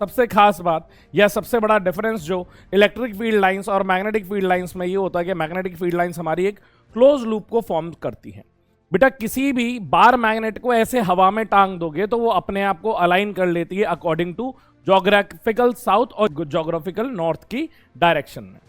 सबसे खास बात या सबसे बड़ा डिफरेंस जो इलेक्ट्रिक फील्ड लाइंस और मैग्नेटिक फील्ड लाइंस में ये होता है कि मैग्नेटिक फील्ड लाइंस हमारी एक क्लोज लूप को फॉर्म करती हैं। बेटा किसी भी बार मैग्नेट को ऐसे हवा में टांग दोगे तो वो अपने आप को अलाइन कर लेती है अकॉर्डिंग टू ज्योग्राफिकल साउथ और ज्योग्राफिकल नॉर्थ की डायरेक्शन में।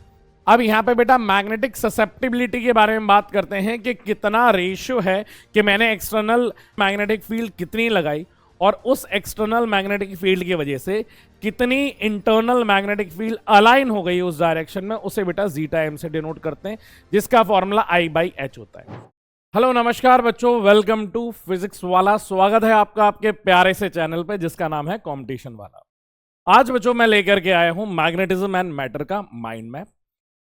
अब यहाँ पे बेटा मैग्नेटिक ससेप्टिबिलिटी के बारे में बात करते हैं कि कितना रेशियो है कि मैंने एक्सटर्नल मैग्नेटिक फील्ड कितनी लगाई और उस एक्सटर्नल मैग्नेटिक फील्ड की वजह से कितनी इंटरनल मैग्नेटिक फील्ड अलाइन हो गई उस डायरेक्शन में, उसे बेटा जीटा एम से डिनोट करते हैं, जिसका फॉर्मूला I/H होता है। हेलो नमस्कार बच्चों, वेलकम टू फिजिक्स वाला। स्वागत है आपका आपके प्यारे से चैनल पे जिसका नाम है कंपटीशन वाला। आज बच्चों मैं लेकर के आया हूं मैग्नेटिज्म एंड मैटर का माइंड मैप।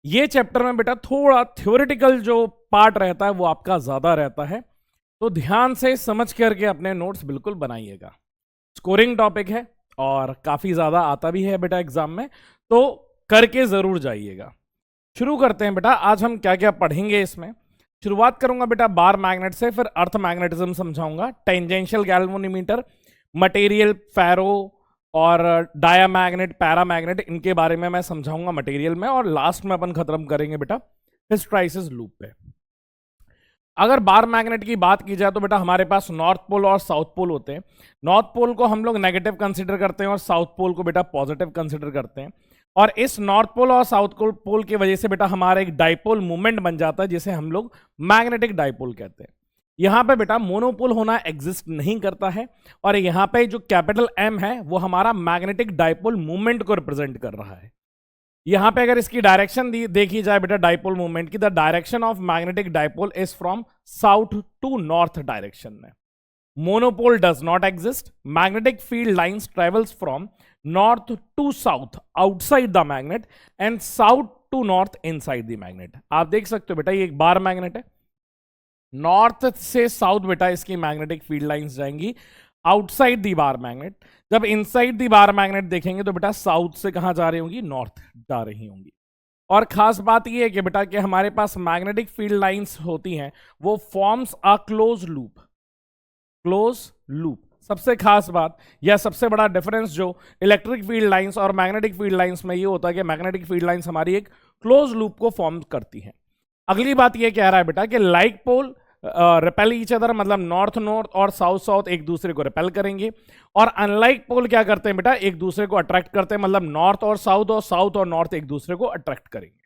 ये चैप्टर में बेटा थोड़ा थ्योरेटिकल जो पार्ट रहता है वो आपका ज्यादा रहता है, तो ध्यान से समझ करके अपने नोट्स बिल्कुल बनाइएगा। स्कोरिंग टॉपिक है और काफी ज्यादा आता भी है बेटा एग्जाम में, तो करके जरूर जाइएगा। शुरू करते हैं बेटा, आज हम क्या क्या पढ़ेंगे इसमें। शुरुआत करूंगा बेटा बार मैग्नेट से, फिर अर्थ मैग्नेटिज्म समझाऊंगा, टेंजेंशियल गैल्वेनोमीटर, मटेरियल फेरो और डायामैग्नेट, पैरामैग्नेट, इनके बारे में मैं समझाऊंगा मटेरियल में, और लास्ट में अपन खत्म करेंगे बेटा हिस्टैरिसीस लूप पे। अगर बार मैग्नेट की बात की जाए तो बेटा हमारे पास नॉर्थ पोल और साउथ पोल होते हैं। नॉर्थ पोल को हम लोग नेगेटिव कंसीडर करते हैं और साउथ पोल को बेटा पॉजिटिव कंसीडर करते हैं, और इस नॉर्थ पोल और साउथ पोल की वजह से बेटा हमारा एक डाइपोल मूवमेंट बन जाता है जिसे हम लोग मैग्नेटिक डाइपोल कहते हैं। यहां पे बेटा मोनोपोल होना एग्जिस्ट नहीं करता है, और यहां पे जो कैपिटल M है वो हमारा मैग्नेटिक डाइपोल मूवमेंट को रिप्रेजेंट कर रहा है। यहां पे अगर इसकी डायरेक्शन देखी जाए बेटा डाइपोल मूवमेंट की, the direction of magnetic dipole is from south to north direction में। Monopole does not exist. Magnetic field lines travels from north to south outside the magnet and south to north inside the magnet. आप देख सकते हो बेटा ये एक bar magnet है, north से साउथ बेटा इसकी मैग्नेटिक फील्ड लाइंस जाएंगी आउटसाइड दी बार मैग्नेट। जब इनसाइड दी बार मैग्नेट देखेंगे तो बेटा साउथ से कहां जा रही होंगी, नॉर्थ जा रही होंगी। और खास बात यह है कि बेटा कि हमारे पास मैग्नेटिक फील्ड लाइंस होती हैं वो forms a close loop. Close loop सबसे खास बात या सबसे बड़ा डिफरेंस जो इलेक्ट्रिक फील्ड लाइंस और मैग्नेटिक फील्ड लाइंस में ये होता है कि मैग्नेटिक फील्ड लाइंस हमारी एक क्लोज लूप को फॉर्म करती हैं। अगली बात ये कह रहा है बेटा कि like pole repel each other, मतलब नॉर्थ नॉर्थ और साउथ साउथ एक दूसरे को रिपेल करेंगे, और अनलाइक पोल क्या करते हैं बेटा एक दूसरे को अट्रैक्ट करते हैं, मतलब नॉर्थ और साउथ और नॉर्थ एक दूसरे को अट्रैक्ट करेंगे।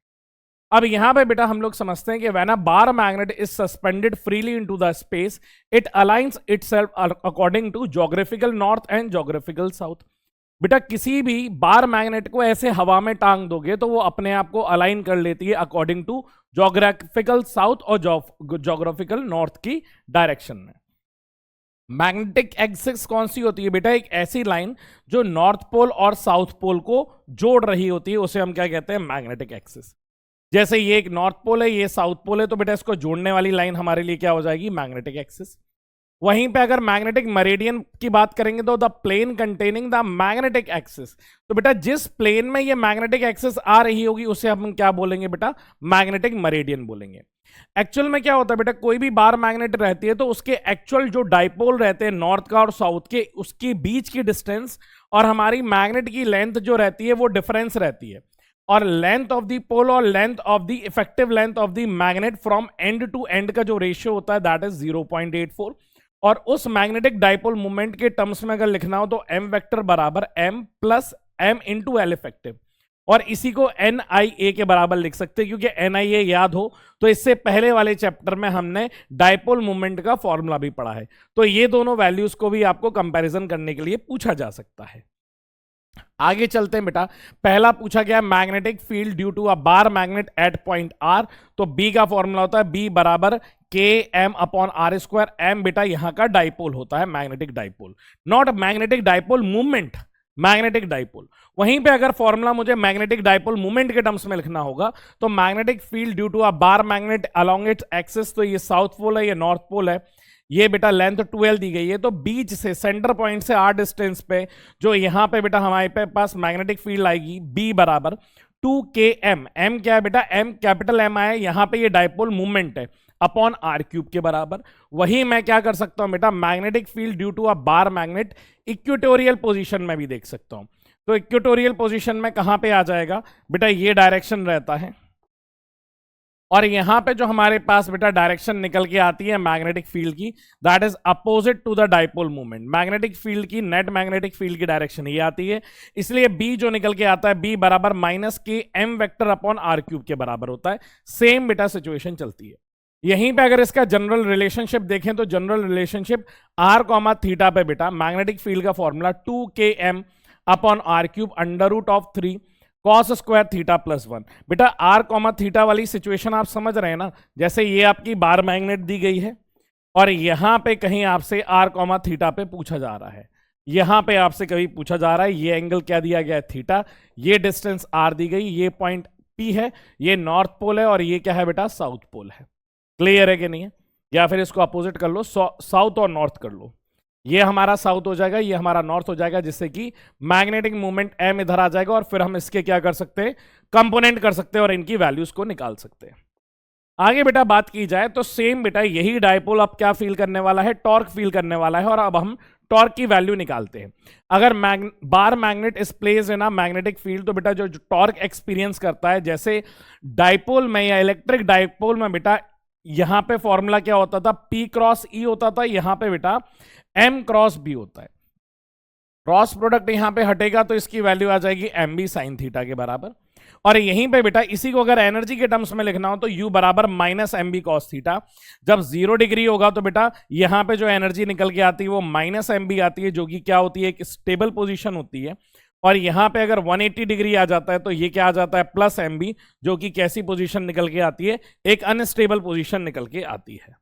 अब यहां पे बेटा हम लोग समझते हैं कि when a bar magnet is suspended freely into the space it aligns itself according to geographical north and geographical south. बेटा किसी भी बार मैग्नेट को ऐसे हवा में टांग दोगे तो वो अपने आप को अलाइन कर लेती है अकॉर्डिंग टू ज्योग्राफिकल साउथ और ज्योग्राफिकल नॉर्थ की डायरेक्शन में। मैग्नेटिक एक्सिस कौन सी होती है बेटा, एक ऐसी लाइन जो नॉर्थ पोल और साउथ पोल को जोड़ रही होती है, उसे हम क्या कहते हैं, मैग्नेटिक एक्सिस। जैसे ये एक नॉर्थ पोल है, ये साउथ पोल है, तो बेटा इसको जोड़ने वाली लाइन हमारे लिए क्या हो जाएगी, मैग्नेटिक एक्सिस। वहीं पे अगर मैग्नेटिक मेरिडियन की बात करेंगे तो the plane containing the magnetic axis, तो बेटा जिस प्लेन में ये मैग्नेटिक एक्सिस आ रही होगी उसे हम क्या बोलेंगे बेटा, मैग्नेटिक मेरिडियन बोलेंगे। एक्चुअल में क्या होता है बेटा, कोई भी बार मैग्नेट रहती है तो उसके एक्चुअल जो डाइपोल रहते हैं नॉर्थ का और साउथ के, उसके बीच की डिस्टेंस और हमारी मैग्नेट की लेंथ जो रहती है वो डिफरेंस रहती है, और लेंथ ऑफ द पोल और length of the effective length of the magnet from end to end का जो रेशियो होता है दैट इज 0.84। और उस मैग्नेटिक डाइपोल मूवमेंट के टर्म्स में अगर लिखना हो तो m वेक्टर बराबर m plus m into L effective, और इसी को NIA के बराबर लिख सकते हैं, क्योंकि NIA याद हो तो इससे पहले वाले चैप्टर में हमने डाइपोल मूवमेंट का फॉर्मूला भी पढ़ा है, तो ये दोनों वैल्यूज को भी आपको कंपैरिजन करने के लिए पूछा जा सकता है। आगे चलते हैं बेटा, पहला पूछा गया magnetic field due to a bar magnet at point R, तो B का फॉर्मूला होता है B बराबर KM/R²। M बेटा यहां का डाइपोल होता है, magnetic dipole, not magnetic dipole movement, magnetic dipole. वहीं पे अगर फॉर्मूला मुझे मैग्नेटिक डाइपोल मूवमेंट के टर्म्स में लिखना होगा तो magnetic field due to a bar magnet along its axis, तो ये साउथ पोल है, ये नॉर्थ पोल है, ये बेटा लेंथ 12 दी गई है, तो बीच से सेंटर पॉइंट से R डिस्टेंस पे जो यहां पे बेटा हमारे पास मैग्नेटिक फील्ड आएगी B बराबर 2km। M क्या है बेटा, M कैपिटल M आया, यहां पे ये डाइपोल मूवमेंट है, अपॉन R³ के बराबर। वही मैं क्या कर सकता हूं बेटा, magnetic field due to a bar magnet equatorial position में भी देख सकता हूं, तो इक्वेटोरियल पोजीशन में कहां पे आ जाएगा बेटा, ये डायरेक्शन रहता है, और यहां पे जो हमारे पास बेटा डायरेक्शन निकल के आती है मैग्नेटिक फील्ड की, that is opposite to the dipole movement. Magnetic field की, नेट मैग्नेटिक फील्ड की डायरेक्शन ये आती है, इसलिए बी जो निकल के आता है बी बराबर minus K M vector upon R cube के बराबर होता है। सेम बेटा सिचुएशन चलती है। यहीं पे अगर इसका जनरल रिलेशनशिप देखें तो general relationship R comma theta पे बेटा मैग्नेटिक फील्ड का formula 2km upon R cube under root of 3 cos square theta plus 1। बेटा आर कॉमा थीटा वाली सिचुएशन आप समझ रहे हैं ना, जैसे ये आपकी बार मैग्नेट दी गई है और यहां पे कहीं आपसे आर कॉमा थीटा पे पूछा जा रहा है, यहां पे आपसे कभी पूछा जा रहा है ये एंगल क्या दिया गया है थीटा, ये डिस्टेंस आर दी गई, ये पॉइंट पी है, ये नॉर्थ पोल है और ये क्या है बेटा साउथ पोल है। क्लियर है कि नहीं है? या फिर इसको अपोजिट कर लो, साउथ और नॉर्थ कर लो, ये हमारा साउथ हो जाएगा, ये हमारा नॉर्थ हो जाएगा, जिससे कि मैग्नेटिक मूवमेंट एम इधर आ जाएगा और फिर हम इसके क्या कर सकते हैं, कंपोनेंट कर सकते हैं और इनकी वैल्यूज को निकाल सकते हैं। आगे बेटा बात की जाए तो सेम बेटा यही डायपोल अब क्या फील करने वाला है, टॉर्क फील करने वाला है, और अब हम टॉर्क की वैल्यू निकालते हैं। अगर बार magnet is placed in a magnetic field तो बेटा जो टॉर्क एक्सपीरियंस करता है, जैसे डायपोल में या इलेक्ट्रिक डायपोल में बेटा यहां पे फॉर्मूला क्या होता था, P क्रॉस E होता था, यहां पे बेटा M क्रॉस B होता है। क्रॉस प्रोडक्ट यहां पे हटेगा तो इसकी वैल्यू आ जाएगी MB साइन थीटा के बराबर। और यहीं पे बेटा इसी को अगर एनर्जी के टर्म्स में लिखना हो तो U बराबर माइनस MB कॉस थीटा। जब 0 डिग्री होगा तो बेटा यहां पे जो एनर्जी निकल के आती है वो माइनस MB आती है, जो कि क्या होती है, एक स्टेबल पोजीशन होती है। और यहां पे अगर 180 डिग्री आ जाता है तो ये क्या आ जाता है, प्लस MB, जो कि कैसी पोजीशन निकल के आती है, एक अनस्टेबल पोजीशन निकल के आती है।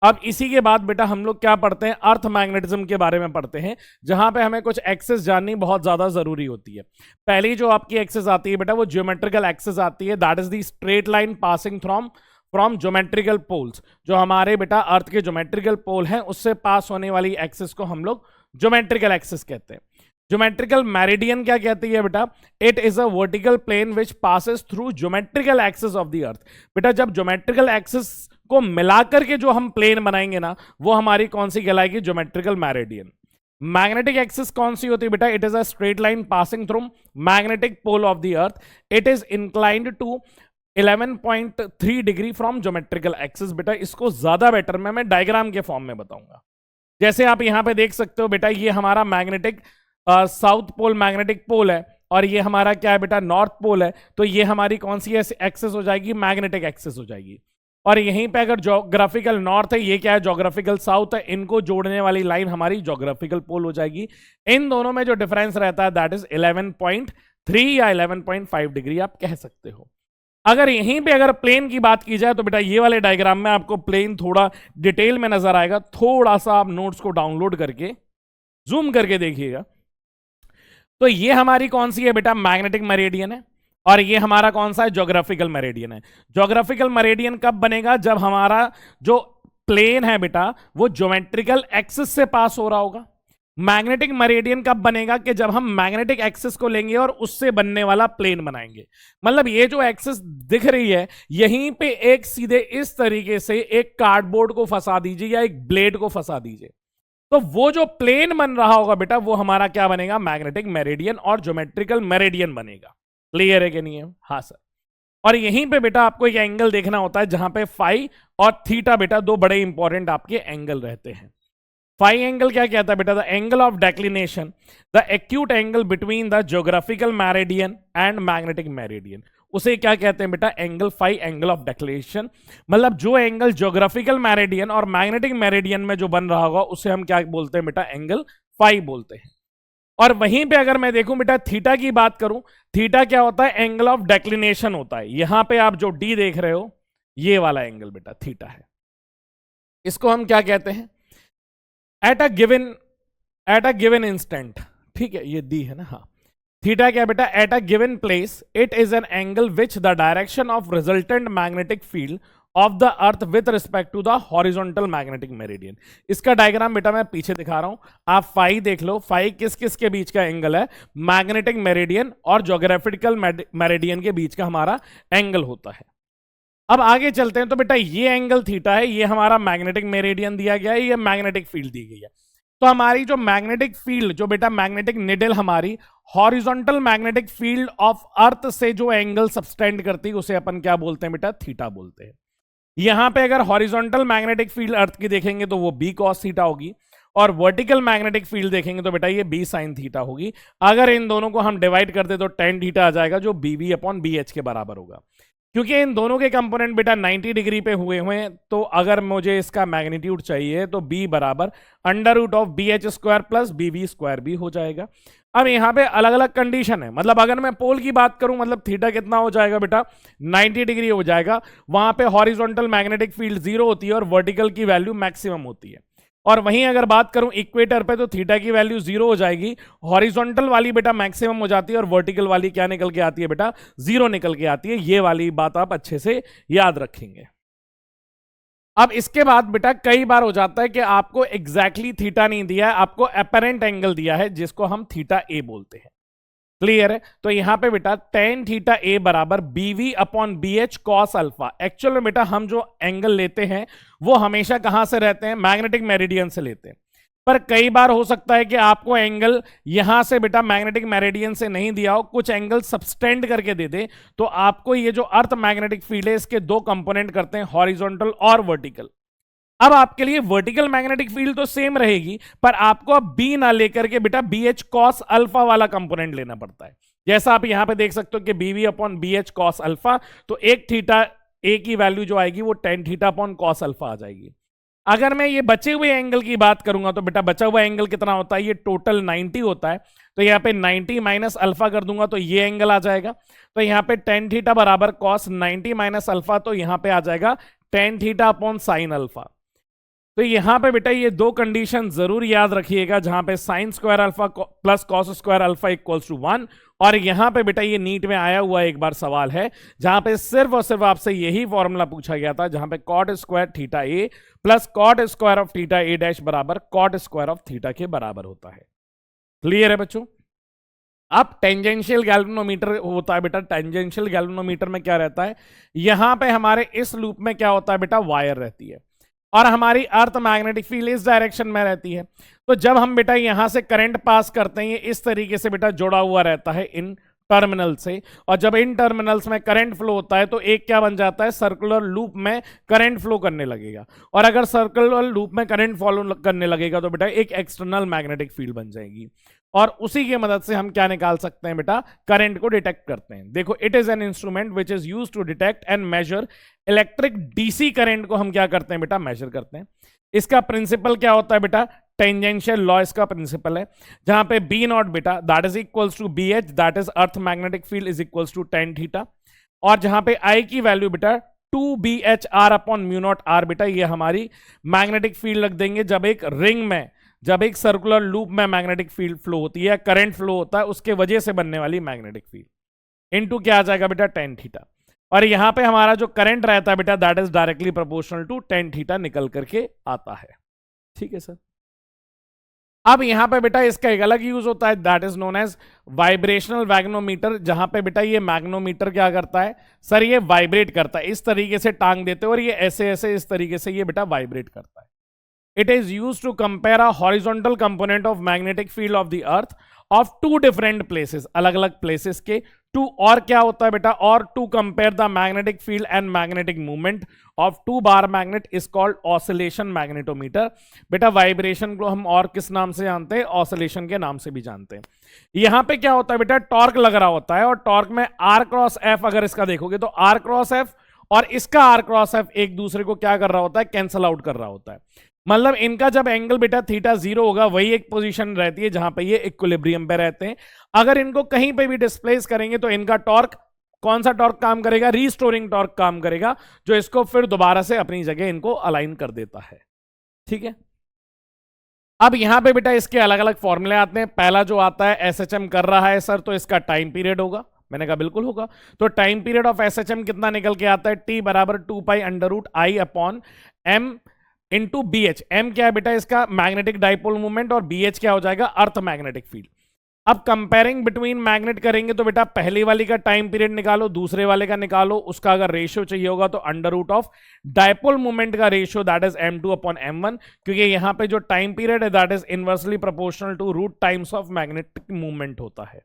अब इसी के बाद बेटा हम लोग क्या पढ़ते हैं, अर्थ मैग्नेटिज्म के बारे में पढ़ते हैं, जहां पे हमें कुछ एक्सेस जाननी बहुत ज्यादा जरूरी होती है। पहली जो आपकी एक्सेस आती है बेटा वो ज्योमेट्रिकल एक्सेस आती है, that is the straight line passing from geometrical poles. जो हमारे बेटा अर्थ के ज्योमेट्रिकल पोल हैं उससे पास होने वाली एक्सेस को हम लोग ज्योमेट्रिकल एक्सेस कहते हैं। ज्योमेट्रिकल मेरिडियन क्या कहती है बेटा, it is a vertical plane which passes through geometrical axis of the earth. बेटा जब ज्योमेट्रिकल एक्सेस को मिलाकर के जो हम प्लेन बनाएंगे ना, वो हमारी कौन सी कहलाएगी, ज्योमेट्रिकल मेरिडियन। मैग्नेटिक एक्सिस कौन सी होती है बेटा, it is a straight line passing through magnetic pole of the earth, it is inclined to 11.3 degree from geometrical axis. बेटा इसको ज्यादा बेटर मैं डायग्राम के फॉर्म में बताऊंगा। जैसे आप यहां पे देख सकते हो बेटा, ये हमारा magnetic south pole magnetic pole है और ये हमारा क्या है बेटा, नॉर्थ पोल है। तो ये हमारी कौन सी एक्सेस हो जाएगी, मैग्नेटिक एक्सेस हो जाएगी। और यहीं पे अगर ज्योग्राफिकल नॉर्थ है, ये क्या है, ज्योग्राफिकल साउथ है, इनको जोड़ने वाली लाइन हमारी ज्योग्राफिकल पोल हो जाएगी। इन दोनों में जो डिफरेंस रहता है दैट इज 11.3 या 11.5 डिग्री आप कह सकते हो। अगर यहीं पे अगर प्लेन की बात की जाए तो बेटा ये वाले डायग्राम में आपको प्लेन थोड़ा डिटेल में नजर आएगा, थोड़ा सा आप नोट्स को डाउनलोड करके जूम करके देखिएगा। तो ये हमारी कौन सी है बेटा, मैग्नेटिक मेरिडियन है, और ये हमारा कौन सा है, ज्योग्राफिकल मेरिडियन है। ज्योग्राफिकल मेरिडियन कब बनेगा, जब हमारा जो प्लेन है बेटा वो ज्योमेट्रिकल एक्सिस से पास हो रहा होगा। मैग्नेटिक मेरिडियन कब बनेगा, कि जब हम मैग्नेटिक एक्सिस को लेंगे और उससे बनने वाला प्लेन बनाएंगे। मतलब ये जो एक्सिस दिख रही है, यहीं पे एक सीधे इस तरीके से एक कार्डबोर्ड को फंसा दीजिए या एक ब्लेड को फंसा दीजिए, तो वो जो प्लेन बन रहा होगा बेटा वो हमारा क्या बनेगा, मैग्नेटिक मेरिडियन और ज्योमेट्रिकल मेरिडियन बनेगा। क्लियर है कि नहीं है? हाँ सर। और यहीं पे बेटा आपको एक एंगल देखना होता है जहां पे फाई और थीटा बेटा दो बड़े इंपॉर्टेंट आपके एंगल रहते हैं। फाई एंगल क्या कहता है बेटा, the angle of declination, the acute angle between the geographical meridian and magnetic meridian, उसे क्या कहते हैं बेटा, angle phi, angle of declination. मतलब जो एंगल ज्योग्राफिकल मेरिडियन और मैग्नेटिक मेरिडियन में जो बन रहा होगा उसे हम क्या बोलते हैं बेटा, एंगल फाई बोलते हैं। और वहीं पे अगर मैं देखूं बेटा थीटा की बात करूं, थीटा क्या होता है, एंगल ऑफ डेक्लिनेशन होता है। यहां पे आप जो डी देख रहे हो ये वाला एंगल बेटा थीटा है। इसको हम क्या कहते हैं, एट अ गिवन इंस्टेंट, ठीक है, ये डी है ना, हाँ। थीटा क्या बेटा, at a given place it is an angle which the direction of resultant magnetic field of the earth with respect to the horizontal magnetic meridian. इसका diagram बेटा मैं पीछे दिखा रहा हूं, आप फाई देख लो। फाई किस किस के बीच का एंगल है, मैग्नेटिक मेरिडियन और ज्योग्राफिकल मेरिडियन के बीच का हमारा एंगल होता है। अब आगे चलते हैं तो बेटा ये एंगल थीटा है, ये हमारा मैग्नेटिक मेरिडियन दिया गया है, ये मैग्नेटिक फील्ड दी गई है। तो हमारी जो मैग्नेटिक फील्ड, जो बेटा मैग्नेटिक निडल हमारी horizontal magnetic field of earth से जो एंगल सबटेंड करती है उसे अपन क्या बोलते हैं बेटा, थीटा बोलते हैं। यहां पे अगर हॉरिजॉन्टल मैग्नेटिक फील्ड अर्थ की देखेंगे तो वो बी कॉस थीटा होगी, और वर्टिकल मैग्नेटिक फील्ड देखेंगे तो बेटा ये बी साइन थीटा होगी। अगर इन दोनों को हम डिवाइड कर दे तो टेन थीटा आ जाएगा, जो B V upon B H के बराबर होगा। क्योंकि इन दोनों के कंपोनेंट बेटा 90 डिग्री पे हुए हैं, तो अगर मुझे इसका मैग्नीट्यूड चाहिए तो b बराबर under root of B H square plus B V square भी हो जाएगा। अब यहाँ पे अलग अलग कंडीशन है, मतलब अगर मैं पोल की बात करूं, मतलब थीटा कितना हो जाएगा बेटा, 90 डिग्री हो जाएगा। वहां पे हॉरिजॉन्टल मैग्नेटिक फील्ड 0 होती है और वर्टिकल की वैल्यू मैक्सिमम होती है। और वहीं अगर बात करूं इक्वेटर पे तो थीटा की वैल्यू 0 हो जाएगी, हॉरिजॉन्टल वाली बेटा मैक्सिमम हो जाती है और वर्टिकल वाली क्या निकल के आती है बेटा, 0 निकल के आती है। ये वाली बात आप अच्छे से याद रखेंगे। अब इसके बाद बेटा कई बार हो जाता है कि आपको एग्जैक्टली थीटा नहीं दिया है, आपको अपेरेंट एंगल दिया है जिसको हम थीटा ए बोलते हैं। क्लियर है? तो यहां पे बेटा टेन थीटा ए बराबर BV upon B H cos alpha. Actual में बेटा हम जो एंगल लेते हैं वो हमेशा कहां से रहते हैं, मैग्नेटिक मेरिडियन से लेते हैं। पर कई बार हो सकता है कि आपको एंगल यहां से बेटा मैग्नेटिक मेरिडियन से नहीं दिया हो, कुछ एंगल सबस्टेंड करके दे दे, तो आपको ये जो अर्थ मैग्नेटिक फील्ड है इसके दो कंपोनेंट करते हैं, हॉरिजॉन्टल और वर्टिकल। अब आपके लिए वर्टिकल मैग्नेटिक फील्ड तो सेम रहेगी, पर आपको अब बी ना लेकर के बेटा बी एच कॉस अल्फा वाला कंपोनेंट लेना पड़ता है। जैसा आप यहां पे देख सकते हो कि BV upon B H cos alpha, तो एक थीटा ए की वैल्यू जो आएगी वो tan theta upon cos alpha आ जाएगी। अगर मैं ये बचे हुए एंगल की बात करूंगा तो बेटा बचा हुआ एंगल कितना होता है, ये टोटल 90 होता है, तो यहाँ पे 90 माइनस अल्फा कर दूंगा तो ये एंगल आ जाएगा। तो यहाँ पे टेन थीटा बराबर कॉस 90 माइनस अल्फा, तो यहाँ पे आ जाएगा ten theta upon sine alpha. तो यहां पे बेटा ये दो कंडीशन जरूर याद रखिएगा, जहां पे sine square alpha plus cos square alpha equals to 1। और यहां पे बेटा ये नीट में आया हुआ एक बार सवाल है जहां पे सिर्फ और सिर्फ आपसे यही फॉर्मूला पूछा गया था, जहां पे cot square theta A plus cot square of theta A dash बराबर कॉट स्क्वायर ऑफ थीटा के बराबर होता है। क्लियर है बच्चों? अब टेंजेंशियल गैल्वेनोमीटर होता है बेटा, टेंजेंशियल गैल्वेनोमीटर में क्या रहता है, यहां पे हमारे इस लूप में क्या होता है बेटा, वायर रहती है और हमारी अर्थ मैग्नेटिक फील्ड इस डायरेक्शन में रहती है। तो जब हम बेटा यहां से करंट पास करते हैं, ये इस तरीके से बेटा जुड़ा हुआ रहता है इन टर्मिनल से, और जब इन टर्मिनल्स में करंट फ्लो होता है तो एक क्या बन जाता है, सर्कुलर लूप में करंट फ्लो करने लगेगा। और अगर सर्कुलर लूप में करंट फॉलो करने लगेगा तो बेटा एक एक्सटर्नल मैग्नेटिक फील्ड बन जाएगी, और उसी की मदद से हम क्या निकाल सकते हैं बेटा, करंट को डिटेक्ट करते हैं। देखो, it is an instrument which is used to detect and measure electric DC current को हम क्या करते हैं बेटा, मेजर करते हैं। इसका प्रिंसिपल क्या होता है बेटा, टेंजेंशियल लॉ इसका प्रिंसिपल है, जहां पे बी नॉट बेटा that is equals to B H that is earth magnetic field is equals to tan theta, और जहां पे आई की वैल्यू बेटा 2bhr upon mu not are, बेटा ये हमारी मैग्नेटिक फील्ड रख देंगे जब एक रिंग में, जब एक सर्कुलर लूप में मैग्नेटिक फील्ड फ्लो होती है, करंट फ्लो होता है, उसके वजह से बनने वाली मैग्नेटिक फील्ड इनटू क्या आ जाएगा बेटा, टेन थीटा। और यहां पे हमारा जो करंट रहता है बेटा that is directly proportional to tan theta निकल करके आता है। ठीक है सर। अब यहां पे बेटा इसका एक अलग यूज होता है, that is known as vibrational magnetometer, जहां पे बेटा ये मैग्नोमीटर क्या करता है सर, ये वाइब्रेट करता है, इस तरीके से टांग देते हैं और ये ऐसे ऐसे इस तरीके से ये बेटा वाइब्रेट करता है। It is used to compare a horizontal component of magnetic field of the earth of two different places, अलग अलग places के टू, और क्या होता है बेटा, और to compare the magnetic field and magnetic movement of two bar magnet is called oscillation magnetometer. बेटा वाइब्रेशन को हम और किस नाम से जानते हैं, ऑसिलेशन के नाम से भी जानते हैं। यहां पे क्या होता है बेटा, टॉर्क लग रहा होता है, और टॉर्क में आर क्रॉस एफ अगर इसका देखोगे तो आर क्रॉस एफ और इसका आर क्रॉस एफ एक दूसरे को क्या कर रहा होता है, कैंसल आउट कर रहा होता है। मतलब इनका जब एंगल बेटा थीटा 0 होगा वही एक पोजीशन रहती है जहां पे ये इक्विलिब्रियम पे रहते हैं। अगर इनको कहीं पे भी डिस्प्लेस करेंगे तो इनका टॉर्क, कौन सा टॉर्क काम करेगा, रीस्टोरिंग टॉर्क काम करेगा, जो इसको फिर दोबारा से अपनी जगह इनको अलाइन कर देता है। ठीक है। अब यहां पे बेटा इसके अलग अलग फॉर्मूले आते हैं। पहला जो आता है, एसएचएम कर रहा है सर तो इसका टाइम पीरियड होगा, मैंने कहा बिल्कुल होगा। तो टाइम पीरियड ऑफ एसएचएम कितना निकल के आता है, टी बराबर 2 pi under root I upon M into B H. M क्या है बेटा, इसका मैग्नेटिक डाइपोल मूवमेंट, और बी एच क्या हो जाएगा, अर्थ मैग्नेटिक फील्ड। अब कंपेयरिंग बिटवीन मैग्नेट करेंगे तो बेटा पहली वाली का टाइम पीरियड निकालो, दूसरे वाले का निकालो, उसका अगर रेशियो चाहिए होगा तो under root of dipole movement का ratio that is m2 upon m1, क्योंकि यहां पे जो टाइम पीरियड है that is inversely proportional to root times of magnetic movement होता है।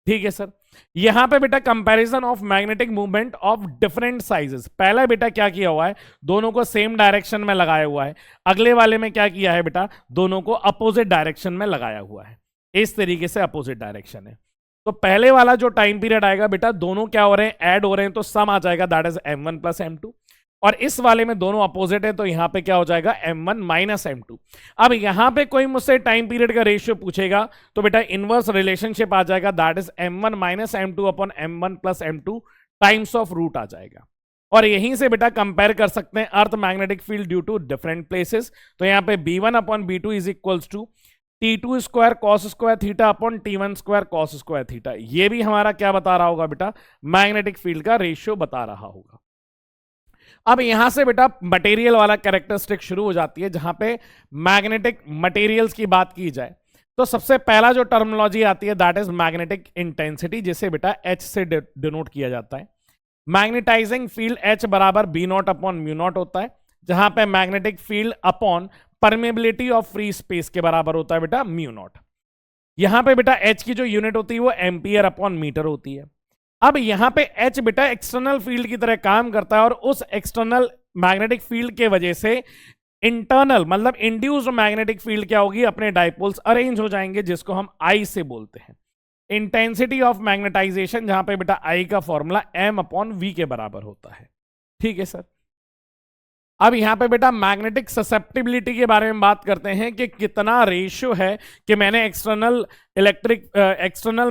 ठीक है सर। यहां पे बेटा comparison of magnetic movement of different sizes, पहला बेटा क्या किया हुआ है, दोनों को सेम डायरेक्शन में लगाया हुआ है। अगले वाले में क्या किया है बेटा, दोनों को अपोजिट डायरेक्शन में लगाया हुआ है। इस तरीके से अपोजिट डायरेक्शन है। तो पहले वाला जो टाइम पीरियड आएगा बेटा, दोनों क्या हो रहे हैं, ऐड हो रहे हैं, तो सम आ जाएगा that is m1 plus m2। और इस वाले में दोनों अपोजिट है तो यहां पे क्या हो जाएगा m1 माइनस m2। अब यहां पे कोई मुझसे टाइम पीरियड का रेशियो पूछेगा तो बेटा इनवर्स रिलेशनशिप आ जाएगा that is m1 minus m2 upon m1 plus m2 times of root आ जाएगा। और यहीं से बेटा कंपेयर कर सकते हैं earth magnetic field due to different places. तो यहां पे b1 upon b2 is equals to T2 square cos square theta upon T1 square cos square theta. ये भी हमारा क्या बता रहा होगा बेटा, मैग्नेटिक फील्ड का रेशियो बता रहा होगा। अब यहां से बेटा मटेरियल वाला कैरेक्टरिस्टिक शुरू हो जाती है, जहां पे मैग्नेटिक मटेरियल्स की बात की जाए तो सबसे पहला जो टर्मिनोलॉजी आती है दैट इज मैग्नेटिक इंटेंसिटी, जिसे बेटा H से डिनोट किया जाता है। मैग्नेटाइजिंग फील्ड H बराबर B not upon mu not होता है, जहां पे magnetic field upon permeability of free space के बराबर होता है बेटा म्यू नॉट। यहां पे बेटा H की जो यूनिट होती है वो एम्पियर अपॉन मीटर होती है। अब यहां पे H बेटा एक्सटर्नल फील्ड की तरह काम करता है और उस एक्सटर्नल मैग्नेटिक फील्ड के वजह से इंटरनल मतलब इंड्यूस्ड मैग्नेटिक फील्ड क्या होगी, अपने डायपोल्स अरेंज हो जाएंगे, जिसको हम I से बोलते हैं। इंटेंसिटी ऑफ मैग्नेटाइजेशन, जहां पे बेटा I का फॉर्मूला m अपॉन v के बराबर होता है। ठीक है सर। अब यहां पे बेटा मैग्नेटिक ससेप्टिबिलिटी के बारे में बात करते हैं कि कितना रेशियो है कि मैंने एक्सटर्नल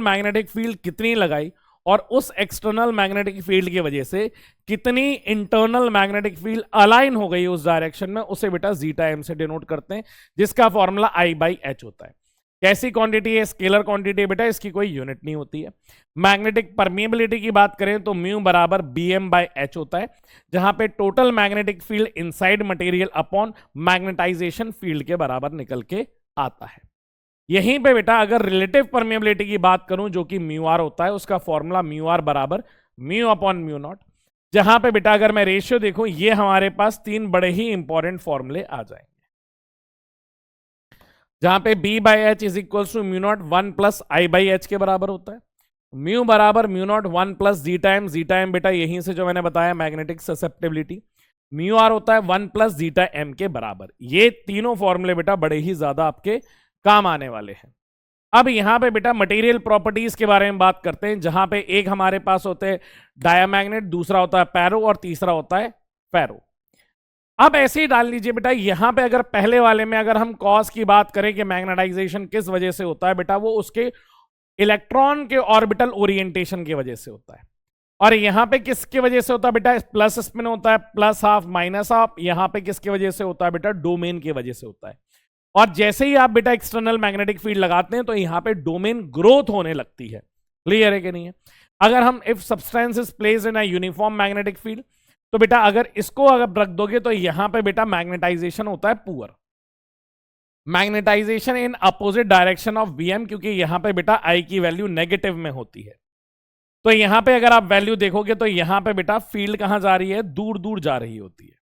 मैग्नेटिक फील्ड कितनी लगाई और उस एक्सटर्नल मैग्नेटिक फील्ड की वजह से कितनी इंटरनल मैग्नेटिक फील्ड अलाइन हो गई उस डायरेक्शन में, उसे बेटा जीटा एम से डिनोट करते हैं, जिसका फॉर्मूला I/H होता है। कैसी क्वांटिटी है, स्केलर क्वांटिटी है बेटा, इसकी कोई यूनिट नहीं होती है। मैग्नेटिक परमिएबिलिटी की बात करें तो म्यू बराबर Bm/H होता है, जहां पे total magnetic field inside material upon magnetization field के बराबर निकल के आता है। यहीं पे बेटा अगर रिलेटिव परमिएबिलिटी की बात करूं जो कि म्यू आर होता है, उसका फॉर्मूला म्यू आर बराबर म्यू अपॉन म्यू नॉट, जहां पे बेटा अगर मैं रेशियो देखूं ये हमारे पास तीन बड़े ही इंपॉर्टेंट फॉर्मूले आ जाएंगे, जहां पे B/H is equal to mu not 1 plus I/H के बराबर होता है। म्यू बराबर mu not 1 plus zeta M बेटा यहीं से जो मैंने बताया मैग्नेटिक ससेप्टिबिलिटी। म्यू आर होता है 1 प्लस जीटा एम के बराबर। ये तीनों फॉर्मूले बेटा बड़े ही ज्यादा आपके काम आने वाले हैं। अब यहां पे बेटा मटेरियल प्रॉपर्टीज के बारे में बात करते हैं, जहां पे एक हमारे पास होते हैं डायामैग्नेट, दूसरा होता है पैरो और तीसरा होता है फेरो। अब ऐसे ही डाल लीजिए बेटा, यहां पे अगर पहले वाले में अगर हम कॉज की बात करें कि मैग्नेटाइजेशन किस वजह से होता है बेटा, वो उसके इलेक्ट्रॉन के ऑर्बिटल ओरिएंटेशन की वजह से होता है। और यहां पे किसकी वजह से होता है बेटा, प्लस स्पिन होता है, प्लस हाफ माइनस हाफ। यहां पे किसकी वजह से होता है बेटा, डोमेन की वजह से होता है। और जैसे ही आप बेटा एक्सटर्नल मैग्नेटिक फील्ड लगाते हैं तो यहां पे डोमेन ग्रोथ होने लगती है। क्लियर है कि नहीं है? अगर हम if substance is placed in a uniform magnetic field, तो बेटा अगर इसको अगर रख दोगे तो यहां पे बेटा मैग्नेटाइजेशन होता है poor, magnetization in opposite direction of Bm, क्योंकि यहां पे बेटा I की वैल्यू नेगेटिव में होती है। तो यहां पे अगर आप वैल्यू देखोगे तो यहां पे बेटा फील्ड कहां जा रही है, दूर दूर जा रही होती है।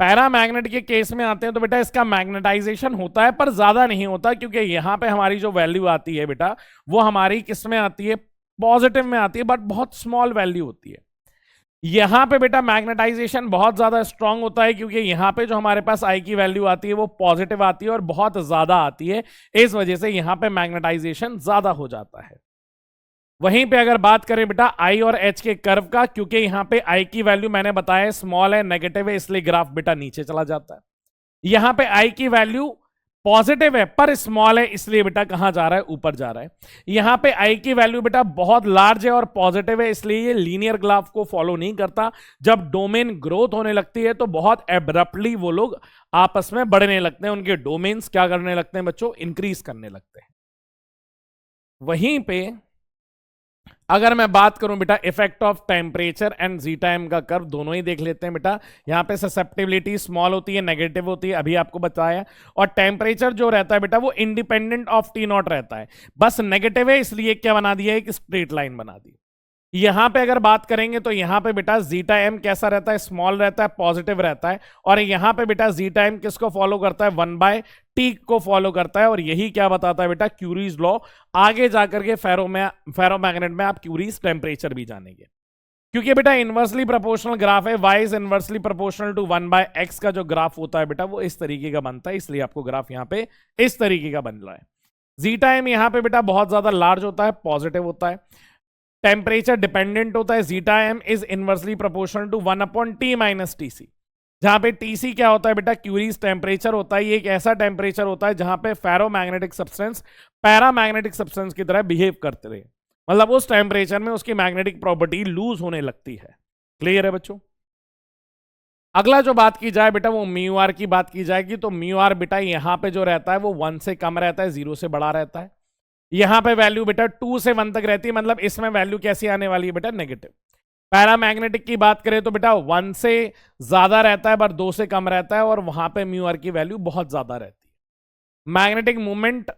पैरामैग्नेट के केस में आते हैं तो बेटा इसका मैग्नेटाइजेशन होता है पर ज्यादा नहीं होता, क्योंकि यहां पे हमारी जो वैल्यू आती है बेटा वो हमारी किस में आती है, पॉजिटिव में आती है, बट बहुत स्मॉल वैल्यू होती है। यहां पे बेटा मैग्नेटाइजेशन बहुत ज्यादा स्ट्रांग होता है, क्योंकि यहां पे जो हमारे पास I की वैल्यू आती है वो पॉजिटिव आती है और बहुत ज्यादा आती है, इस वजह से यहां पे मैग्नेटाइजेशन ज्यादा हो जाता है। वहीं पे अगर बात करें बेटा I और H के कर्व का, क्योंकि यहां पे I की वैल्यू मैंने बताया स्मॉल है, नेगेटिव है, इसलिए ग्राफ बेटा नीचे चला जाता है। यहां पे I की वैल्यू पॉजिटिव है पर स्मॉल है, इसलिए बेटा कहां जा रहा है, ऊपर जा रहा है। यहां पे I की वैल्यू बेटा बहुत लार्ज है और पॉजिटिव है, इसलिए ये लीनियर ग्राफ को फॉलो नहीं करता। जब डोमेन ग्रोथ होने लगती है तो बहुत एब्रप्टली वो लोग आपस में बढ़ने लगते हैं, उनके डोमेन्स क्या करने लगते हैं बच्चों, इंक्रीज करने लगते हैं। वहीं पे अगर मैं बात करूं बेटा effect of temperature and G time का कर्व, दोनों ही देख लेते हैं बेटा। यहां पे ससेप्टिबिलिटी स्मॉल होती है, नेगेटिव होती है, अभी आपको बताया। और टेम्परेचर जो रहता है बेटा वो इंडिपेंडेंट ऑफ टी नॉट रहता है, बस नेगेटिव है, इसलिए क्या बना दिया है, एक स्ट्रेट लाइन बना दी। यहां पे अगर बात करेंगे तो यहां पे बेटा जीटा एम कैसा रहता है, स्मॉल रहता है, पॉजिटिव रहता है। और यहां पे बेटा जीटा एम किसको फॉलो करता है, 1/t को फॉलो करता है। और यही क्या बताता है बेटा, क्यूरीज लॉ। आगे जाकर के फेरोमैग्नेट में आप क्यूरीज टेम्परेचर भी जानेंगे, क्योंकि बेटा इनवर्सली प्रोपोर्शनल ग्राफ है, y is inversely proportional to 1/x का जो ग्राफ होता है बेटा वो इस तरीके का बनता है, इसलिए आपको ग्राफ यहां पे इस तरीके का बन रहा है। जीटा एम यहां पे बेटा बहुत ज्यादा लार्ज होता है, पॉजिटिव होता है, टेम्परेचर डिपेंडेंट होता है। Zeta M is inversely proportional to 1/t minus TC, जहां पे टीसी क्या होता है बेटा, क्यूरीज टेम्परेचर होता है। ये एक ऐसा टेम्परेचर होता है जहां पे फेरोमैग्नेटिक सब्सटेंस पैरामैग्नेटिक सब्सटेंस की तरह बिहेव करते रहे, मतलब उस टेम्परेचर में उसकी मैग्नेटिक प्रॉपर्टी लूज होने लगती है। क्लियर है बच्चों। अगला जो बात की जाए बेटा वो म्यू आर की बात की जाएगी। तो म्यू आर बेटा यहां पे जो रहता है वो 1 से कम रहता है, 0 से बड़ा रहता है। यहां पे वैल्यू बेटा 2 से 1 तक रहती है, मतलब इसमें वैल्यू कैसी आने वाली है बेटा, नेगेटिव। पैरामैग्नेटिक की बात करें तो बेटा 1 से ज्यादा रहता है पर 2 से कम रहता है, और वहां पे म्यू आर की वैल्यू बहुत ज्यादा रहती है। Magnetic movement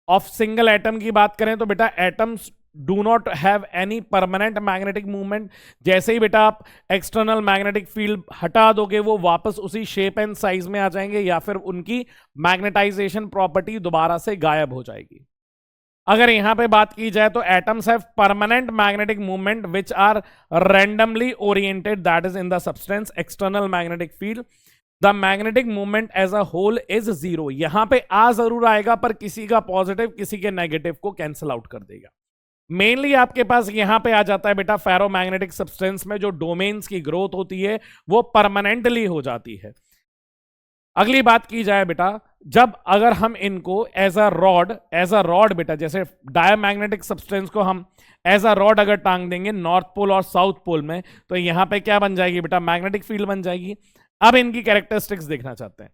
of single atom की बात करें तो बेटा atoms do not have any permanent magnetic movement. जैसे ही बेटा आप एक्सटर्नल मैग्नेटिक फील्ड हटा दोगे वो वापस उसी शेप एंड साइज में आ जाएंगे, या फिर उनकी मैग्नेटाइजेशन प्रॉपर्टी दोबारा से गायब हो जाएगी। अगर यहां पे बात की जाए तो atoms have permanent magnetic movement which are randomly oriented, that is in the substance external magnetic field. The magnetic movement as a whole is 0। यहां पे आ जरूर आएगा पर किसी का पॉजिटिव किसी के नेगेटिव को कैंसिल आउट कर देगा। मेनली आपके पास यहां पे आ जाता है बेटा फेरोमैग्नेटिक सब्सटेंस में जो डोमेन्स की ग्रोथ होती है वो परमानेंटली हो जाती है। अगली बात की जाए बेटा, जब अगर हम इनको एज अ रॉड बेटा, जैसे डायमैग्नेटिक सब्सटेंस को हम एज अ रॉड अगर टांग देंगे नॉर्थ पोल और साउथ पोल में, तो यहां पे क्या बन जाएगी बेटा, मैग्नेटिक फील्ड बन जाएगी। अब इनकी कैरेक्टरिस्टिक्स देखना चाहते हैं।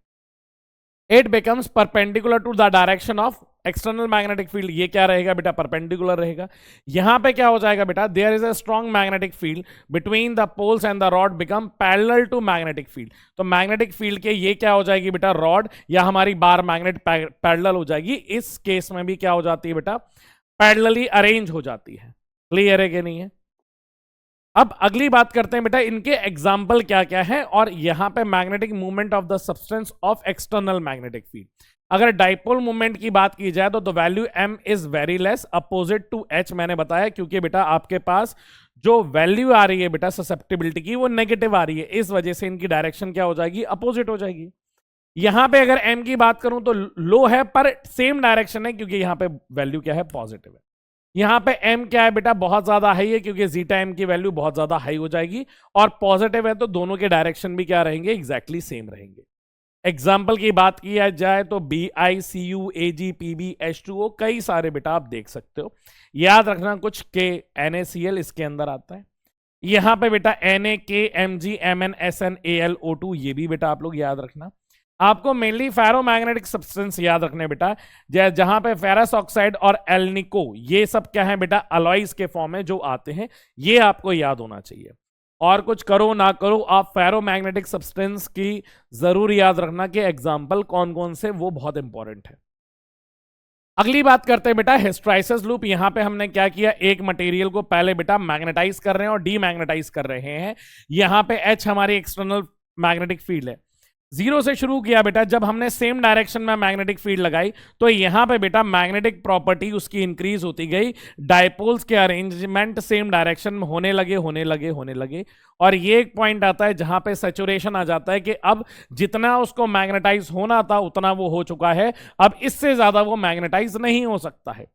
It becomes perpendicular to the direction of external magnetic field. ये क्या रहेगा बेटा, परपेंडिकुलर रहेगा। यहां पे क्या हो जाएगा बेटा, there is a strong magnetic field between the poles and the rod become parallel to magnetic field. तो मैग्नेटिक फील्ड के ये क्या हो जाएगी बेटा, रॉड या हमारी बार मैग्नेट पैरेलल हो जाएगी। इस केस में भी क्या हो जाती है बेटा, पैरेलली अरेंज हो जाती है। क्लियर है कि नहीं है। अब अगली बात करते हैं बेटा इनके एग्जाम्पल क्या क्या है, और यहां पे magnetic movement of the substance of external magnetic field. अगर डाइपोल मूवमेंट की बात की जाए तो the value m is very less opposite to h। मैंने बताया क्योंकि बेटा आपके पास जो वैल्यू आ रही है बेटा ससेप्टिबिलिटी की वो नेगेटिव आ रही है, इस वजह से इनकी डायरेक्शन क्या हो जाएगी, अपोजिट हो जाएगी। यहां पे अगर m की बात करूं तो लो है पर सेम डायरेक्शन है, क्योंकि यहां पे वैल्यू क्या है, पॉजिटिव है। यहां पे m क्या है बेटा, बहुत ज्यादा हाई है, क्योंकि जीटा m की वैल्यू बहुत ज्यादा हाई हो जाएगी। और पॉजिटिव है तो दोनों के डायरेक्शन भी क्या रहेंगे, एग्जैक्टली सेम रहेंगे। एग्जाम्पल की बात की जाए तो BiCu Ag Pb H2O कई सारे बेटा आप देख सकते हो। याद रखना कुछ K NaCl इसके अंदर आता है। यहां पे बेटा Na K Mg Mn Sn AlO2 ये भी बेटा आप लोग याद रखना। आपको मेनली फेरोमैग्नेटिक सब्सटेंस याद रखने बेटा, जहां पे फेरस ऑक्साइड और एल्निको ये सब क्या है बेटा, अलॉयज के फॉर्म में जो आते हैं, ये आपको याद होना चाहिए। और कुछ करो ना करो आप फेरोमैग्नेटिक सब्सटेंस की जरूर याद रखना कि एग्जाम्पल कौन कौन से, वो बहुत इंपॉर्टेंट है। अगली बात करते हैं बेटा हिस्टराइसिस लूप। यहां पे हमने क्या किया, एक मटेरियल को पहले बेटा मैग्नेटाइज कर रहे हैं और डीमैग्नेटाइज कर रहे हैं। यहां पे H हमारी एक्सटर्नल मैग्नेटिक फील्ड है। 0 से शुरू किया बेटा, जब हमने सेम डायरेक्शन में मैग्नेटिक फील्ड लगाई तो यहां पे बेटा मैग्नेटिक प्रॉपर्टी उसकी इंक्रीज होती गई, डायपोल्स के अरेंजमेंट सेम डायरेक्शन में होने लगे। और ये एक पॉइंट आता है जहां पे सैचुरेशन आ जाता है कि अब जितना उसको मैग्नेटाइज होना था उतना वो हो चुका है, अब इससे ज्यादा वो मैग्नेटाइज नहीं हो सकता है।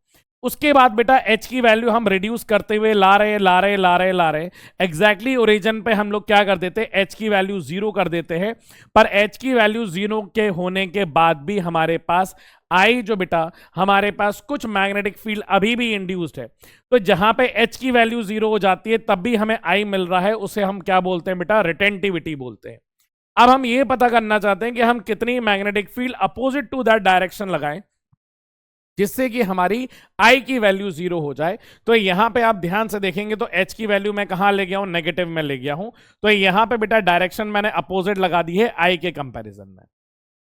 उसके बाद बेटा H की वैल्यू हम रिड्यूस करते हुए ला रहे एग्जैक्टली ओरिजिन पे हम लोग क्या कर देते हैं, H की वैल्यू 0 कर देते हैं। पर H की वैल्यू 0 के होने के बाद भी हमारे पास I जो बेटा हमारे पास कुछ मैग्नेटिक फील्ड अभी भी इंड्यूस्ड है। तो जहां पे H की वैल्यू 0 हो जाती है तब भी हमें I मिल रहा है, उसे हम क्या बोलते हैं बेटा, रिटेंटिविटी बोलते हैं। अब हम ये पता करना चाहते हैं कि हम कितनी magnetic field opposite to that direction लगाएं। जिससे कि हमारी आई की वैल्यू 0 हो जाए। तो यहां पे आप ध्यान से देखेंगे तो एच की वैल्यू मैं कहां ले गया हूं, नेगेटिव में ले गया हूं। तो यहां पे बेटा डायरेक्शन मैंने अपोजिट लगा दी है आई के कंपैरिजन में।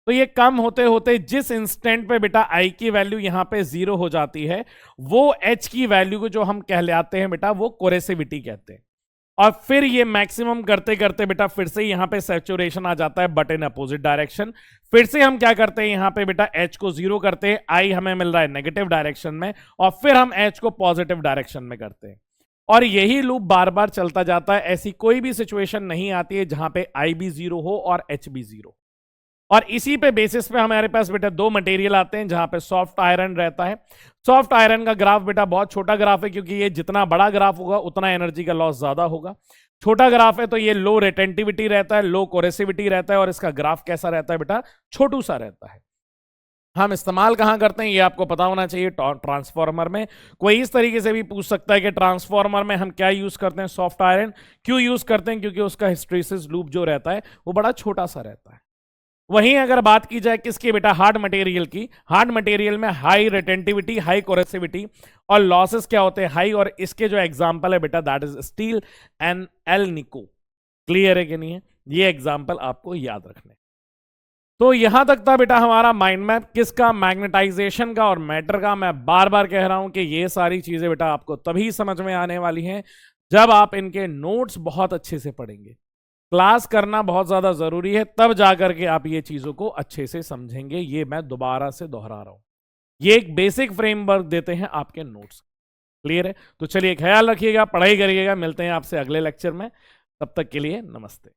तो ये कम होते होते जिस इंस्टेंट पे बेटा आई की वैल्यू यहां पे 0 हो जाती है, वो एच की वैल्यू को जो हम कहलाते हैं बेटा वो कोरेसिविटी कहते हैं। और फिर ये मैक्सिमम करते करते बेटा फिर से यहां पे सैचुरेशन आ जाता है, बट इन अपोजिट डायरेक्शन। फिर से हम क्या करते हैं, यहां पे बेटा एच को 0 करते हैं, आई हमें मिल रहा है नेगेटिव डायरेक्शन में, और फिर हम एच को पॉजिटिव डायरेक्शन में करते हैं। और यही लूप बार बार चलता जाता है। ऐसी कोई भी सिचुएशन नहीं आती है जहां पे आई भी 0 हो और एच भी 0। और इसी पे बेसिस पे हमारे पास बेटा दो मटेरियल आते हैं, जहां पे सॉफ्ट आयरन रहता है। सॉफ्ट आयरन का ग्राफ बेटा बहुत छोटा ग्राफ है, क्योंकि ये जितना बड़ा ग्राफ होगा उतना एनर्जी का लॉस ज्यादा होगा। छोटा ग्राफ है तो ये लो रिटेंटिविटी रहता है, लो कोरेसिविटी रहता है, और इसका ग्राफ कैसा रहता है बेटा, छोटू सा रहता है। हम इस्तेमाल कहां करते हैं ये आपको पता होना चाहिए, ट्रांसफार्मर में। कोई इस तरीके से भी पूछ सकता है कि ट्रांसफार्मर में हम क्या यूज करते हैं, सॉफ्ट आयरन क्यों यूज करते हैं, क्योंकि उसका हिस्ट्रेसिस लूप जो रहता है वो बड़ा छोटा सा रहता है। वहीं अगर बात की जाए किसकी बेटा, हार्ड मटेरियल की, हार्ड मटेरियल में हाई रिटेंटिविटी, हाई कोरेसिविटी, और लॉसेस क्या होते हैं, हाई। और इसके जो एग्जांपल है बेटा that is steel and L निको। क्लियर है कि नहीं है, ये एग्जांपल आपको याद रखने। तो यहां तक था बेटा हमारा माइंड मैप किसका, मैग्नेटाइजेशन का और मैटर का। मैं बार बार कह रहा हूं कि ये सारी चीजें बेटा आपको तभी समझ में आने वाली हैं जब आप इनके नोट्स बहुत अच्छे से पढ़ेंगे। क्लास करना बहुत ज्यादा जरूरी है, तब जाकर के आप ये चीजों को अच्छे से समझेंगे। ये मैं दोबारा से दोहरा रहा हूं, ये एक बेसिक फ्रेमवर्क देते हैं आपके नोट्स। क्लियर है? तो चलिए ख्याल रखिएगा, पढ़ाई करिएगा, मिलते हैं आपसे अगले लेक्चर में। तब तक के लिए नमस्ते।